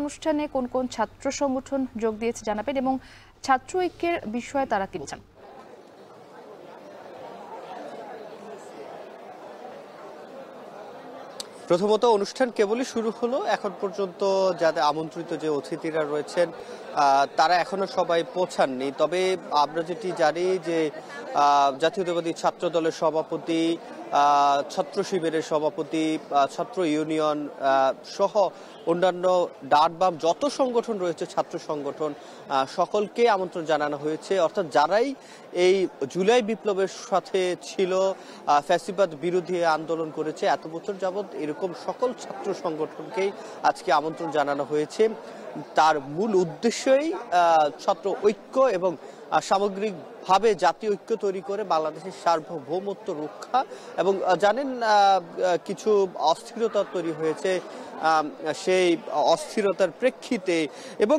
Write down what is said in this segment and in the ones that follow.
অনুষ্ঠানে কোন কোন ছাত্র সংগঠন যোগ দিয়েছে জানাবেন এবং ছাত্র ঐক্যের বিষয়ে তারা কি বলছেন। প্রথমত অনুষ্ঠান কেবলই শুরু হলো। এখন পর্যন্ত যাদের আমন্ত্রিত যে অতিথিরা রয়েছেন তারা এখনো সবাই পৌঁছাননি। তবে আমরা যেটি জানি যে জাতীয়তাবাদী ছাত্র দলের সভাপতি, ছাত্র শিবিরের সভাপতি, ছাত্র ইউনিয়ন সহ অন্যান্য ডাট বাম যত সংগঠন রয়েছে ছাত্র সংগঠন সকলকে আমন্ত্রণ জানানো হয়েছে। অর্থাৎ যারাই এই জুলাই বিপ্লবের সাথে ছিল, ফ্যাসিবাদ বিরোধী আন্দোলন করেছে এত বছর যাবৎ, এরকম সকল ছাত্র সংগঠনকেই আজকে আমন্ত্রণ জানানো হয়েছে। তার মূল উদ্দেশ্যই ছাত্র ঐক্য এবং সামগ্রিকভাবে জাতীয় ঐক্য তৈরি করে বাংলাদেশের সার্বভৌমত্ব রক্ষা। এবং জানেন কিছু অস্থিরতা তৈরি হয়েছে, সেই অস্থিরতার প্রেক্ষিতে এবং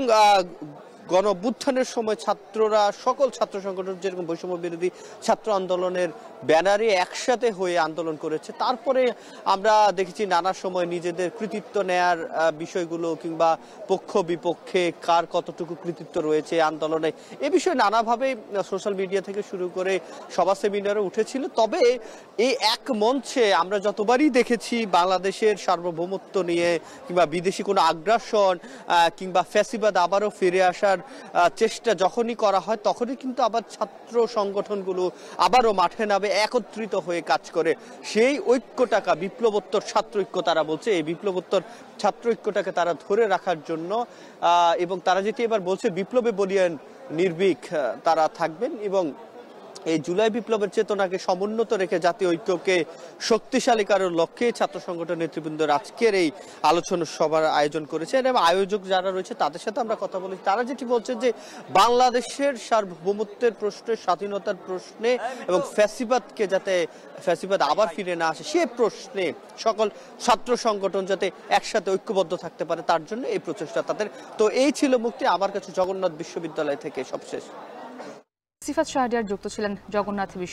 গণ-অভ্যুত্থানের সময় ছাত্ররা সকল ছাত্র সংগঠন যেরকম বৈষম্য বিরোধী ছাত্র আন্দোলনের ব্যানারে একসাথে হয়ে আন্দোলন করেছে। তারপরে আমরা দেখেছি নানা সময় নিজেদের কৃতিত্ব নেয়ার বিষয়গুলো কিংবা পক্ষ বিপক্ষে কার কতটুকু কৃতিত্ব রয়েছে আন্দোলনে, এ বিষয়ে নানাভাবে সোশ্যাল মিডিয়া থেকে শুরু করে সভা সেমিনারে উঠেছিল। তবে এই এক মঞ্চে আমরা যতবারই দেখেছি বাংলাদেশের সার্বভৌমত্ব নিয়ে কিংবা বিদেশি কোনো আগ্রাসন কিংবা ফ্যাসিবাদ আবারও ফিরে আসার চেষ্টা যখনই করা হয় তখনই কিন্তু আবার ছাত্র সংগঠনগুলো আবারও মাঠে নামে একত্রিত হয়ে কাজ করে। সেই ঐক্যটাকে বিপ্লবোত্তর ছাত্র ঐক্য তারা বলছে, এই বিপ্লবোত্তর ছাত্র ঐক্যটাকে তারা ধরে রাখার জন্য এবং তারা যেটি এবার বলছে বিপ্লবে বলিয়ান নির্ভীক তারা থাকবেন এবং এই জুলাই বিপ্লবের চেতনাকে সমুন্নত রেখে জাতীয় ঐক্যকে শক্তিশালী করার লক্ষ্যে ছাত্র সংগঠন নেতৃবৃন্দর আজকের এই আলোচনা সভার আয়োজন করেছেন। এবং আয়োজক যারা রয়েছে তাদের সাথে আমরা কথা বলেছি, তারা যেটি বলছেন যে বাংলাদেশের সার্বভৌমত্বের প্রশ্নে, স্বাধীনতার প্রশ্নে এবং ফ্যাসিবাদ আবার ফিরে না আসে সে প্রশ্নে সকল ছাত্র সংগঠন যাতে একসাথে ঐক্যবদ্ধ থাকতে পারে তার জন্য এই প্রচেষ্টা তাদের। তো এই ছিল মুক্তি আমার কাছে জগন্নাথ বিশ্ববিদ্যালয় থেকে সবশেষ। সিফাত শাহরিয়ার যুক্ত ছিলেন জগন্নাথ